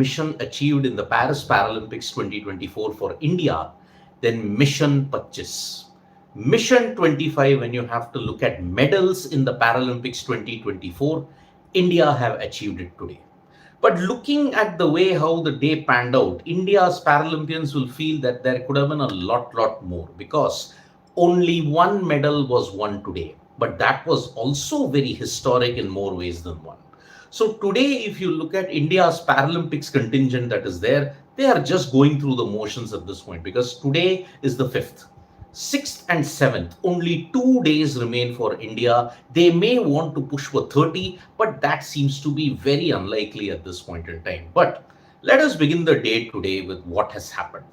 mission achieved in the Paris Paralympics 2024 for India than Mission 25? Mission 25, when you have to look at medals in the Paralympics 2024, India have achieved it today. But looking at the way how the day panned out, India's Paralympians will feel that there could have been a lot more, because only one medal was won today. But that was also very historic in more ways than one. So today, if you look at India's Paralympics contingent that is there, they are just going through the motions at this point, because today is the 5th. 6th and 7th, only 2 days remain for India. They may want to push for 30, but that seems to be very unlikely at this point in time. But let us begin the day today with what has happened.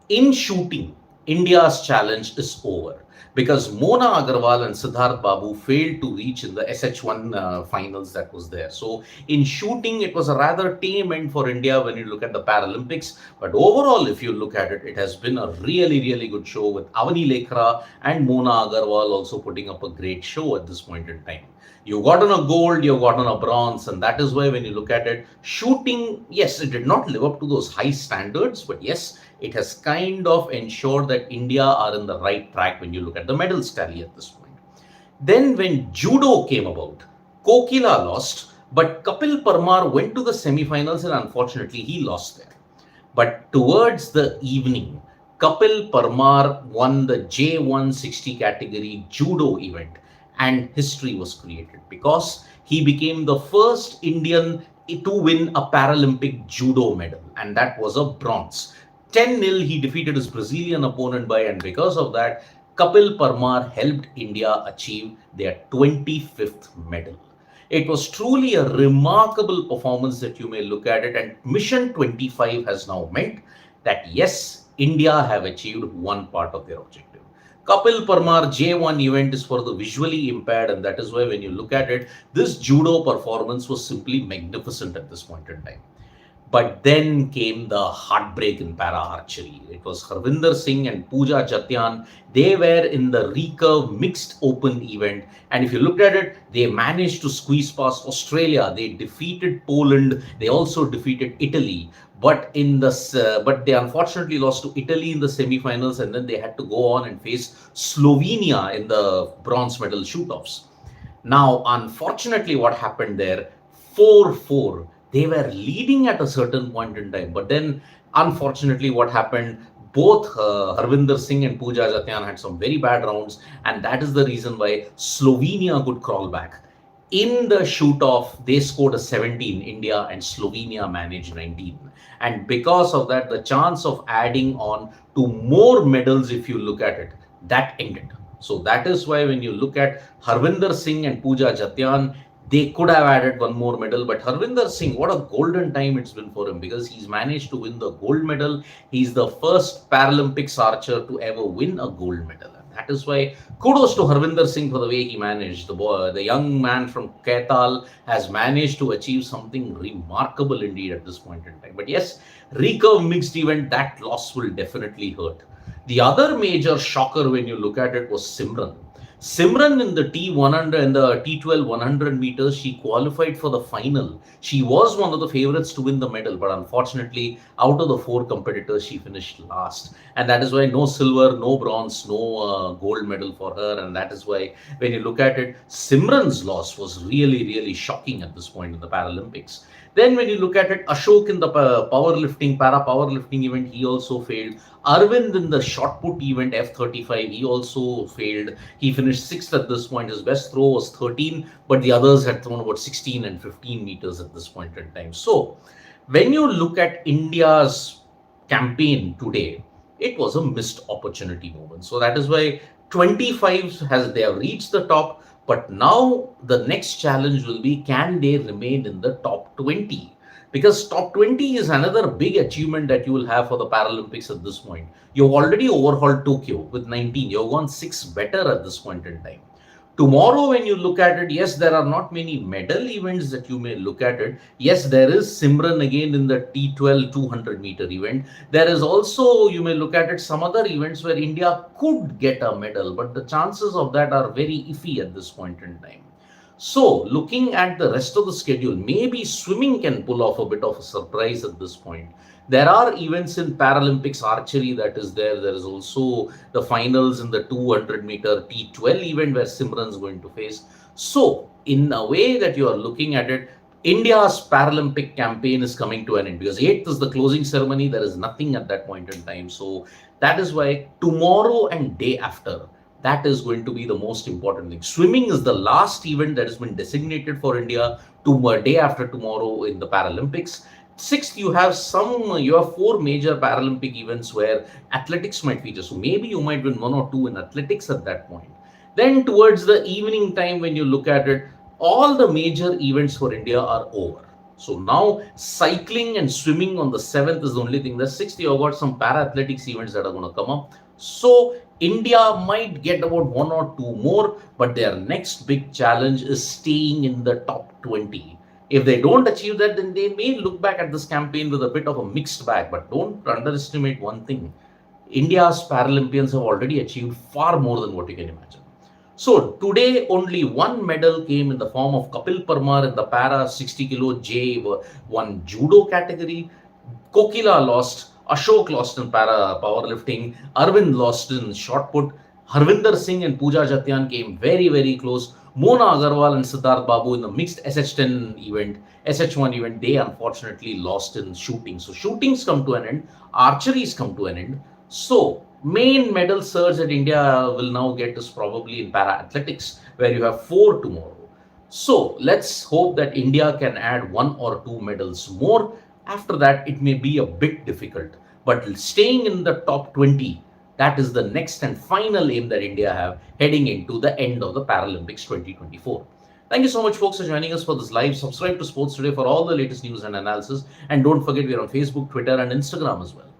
In shooting, India's challenge is over, because Mona Agarwal and Siddharth Babu failed to reach in the SH1 finals that was there. So in shooting, it was a rather tame end for India when you look at the Paralympics. But overall, if you look at it, it has been a really good show, with Avani Lekhra and Mona Agarwal also putting up a great show at this point in time. You got on a gold, you got on a bronze, and that is why when you look at it, shooting, yes, it did not live up to those high standards, but yes, it has kind of ensured that India are in the right track when you look at the medals tally at this point. Then when judo came about, Kokila lost, but Kapil Parmar went to the semi-finals and unfortunately he lost there. But towards the evening, Kapil Parmar won the J160 category judo event, and history was created because he became the first Indian to win a Paralympic judo medal, and that was a bronze. 10-0 he defeated his Brazilian opponent by, and because of that, Kapil Parmar helped India achieve their 25th medal. It was truly a remarkable performance that you may look at it, and Mission 25 has now meant that yes, India have achieved one part of their objective. Kapil Parmar J1 event is for the visually impaired, and that is why when you look at it, this judo performance was simply magnificent at this point in time. But then came the heartbreak in para-archery. It was Harvinder Singh and Pooja Jatian. They were in the recurve mixed open event. And if you looked at it, they managed to squeeze past Australia. They defeated Poland. They also defeated Italy. But they unfortunately lost to Italy in the semi-finals, and then they had to go on and face Slovenia in the bronze medal shoot-offs. Now, unfortunately, what happened there, 4-4. They were leading at a certain point in time, but then unfortunately what happened, both Harvinder Singh and Pooja Jatian had some very bad rounds, and that is the reason why Slovenia could crawl back. In the shoot-off, they scored a 17, India, and Slovenia managed 19. And because of that, the chance of adding on to more medals, if you look at it, that ended. So that is why when you look at Harvinder Singh and Pooja Jatian, they could have added one more medal, but Harvinder Singh, what a golden time it's been for him, because he's managed to win the gold medal. He's the first Paralympics archer to ever win a gold medal. And that is why kudos to Harvinder Singh for the way he managed. The young man from Kaital has managed to achieve something remarkable indeed at this point in time. But yes, recurve mixed event, that loss will definitely hurt. The other major shocker when you look at it was Simran. Simran in the T100 and the T12 100 meters, she qualified for the final. She was one of the favorites to win the medal, but unfortunately, out of the 4 competitors, she finished last. And that is why no silver, no bronze, no gold medal for her. And that is why when you look at it, Simran's loss was really shocking at this point in the Paralympics. Then when you look at it, Ashok in the para powerlifting event, he also failed. Arvind in the shot put event F35, he also failed. He finished 6th at this point. His best throw was 13, but the others had thrown about 16 and 15 meters at this point in time. So when you look at India's campaign today, it was a missed opportunity moment. So that is why 25 they have reached the top. But now the next challenge will be, can they remain in the top 20? Because top 20 is another big achievement that you will have for the Paralympics at this point. You've already overhauled Tokyo with 19. You've gone 6 better at this point in time. Tomorrow, when you look at it, yes, there are not many medal events that you may look at it. Yes, there is Simran again in the T12 200 meter event. There is also, you may look at it, some other events where India could get a medal, but the chances of that are very iffy at this point in time. So, looking at the rest of the schedule, maybe swimming can pull off a bit of a surprise at this point. There are events in Paralympics archery that is there. There is also the finals in the 200-meter T12 event where Simran is going to face. So, in a way that you are looking at it, India's Paralympic campaign is coming to an end because 8th is the closing ceremony. There is nothing at that point in time. So, that is why tomorrow and day after, that is going to be the most important thing. Swimming is the last event that has been designated for India to day after tomorrow in the Paralympics. Sixth, you have 4 major Paralympic events where athletics might feature. So maybe you might win 1 or 2 in athletics at that point. Then towards the evening time, when you look at it, all the major events for India are over. So now cycling and swimming on the 7th is the only thing. The 6th, you have got some para athletics events that are going to come up. So India might get about 1 or 2 more, but their next big challenge is staying in the top 20. If they don't achieve that, then they may look back at this campaign with a bit of a mixed bag. But don't underestimate one thing. India's Paralympians have already achieved far more than what you can imagine. So today only one medal came in the form of Kapil Parmar in the para 60 kilo J1 judo category. Kokila lost. Ashok lost in para powerlifting. Arvind lost in shot put. Harvinder Singh and Pooja Jatian came very, very close. Mona Agarwal and Siddharth Babu in the mixed SH1 event, they unfortunately lost in shooting. So shootings come to an end. Archeries come to an end. So main medal surge that India will now get is probably in para athletics, where you have 4 tomorrow. So let's hope that India can add 1 or 2 medals more. After that, it may be a bit difficult. But staying in the top 20, that is the next and final aim that India have heading into the end of the Paralympics 2024. Thank you so much, folks, for joining us for this live. Subscribe to Sports Today for all the latest news and analysis. And don't forget, we are on Facebook, Twitter, and Instagram as well.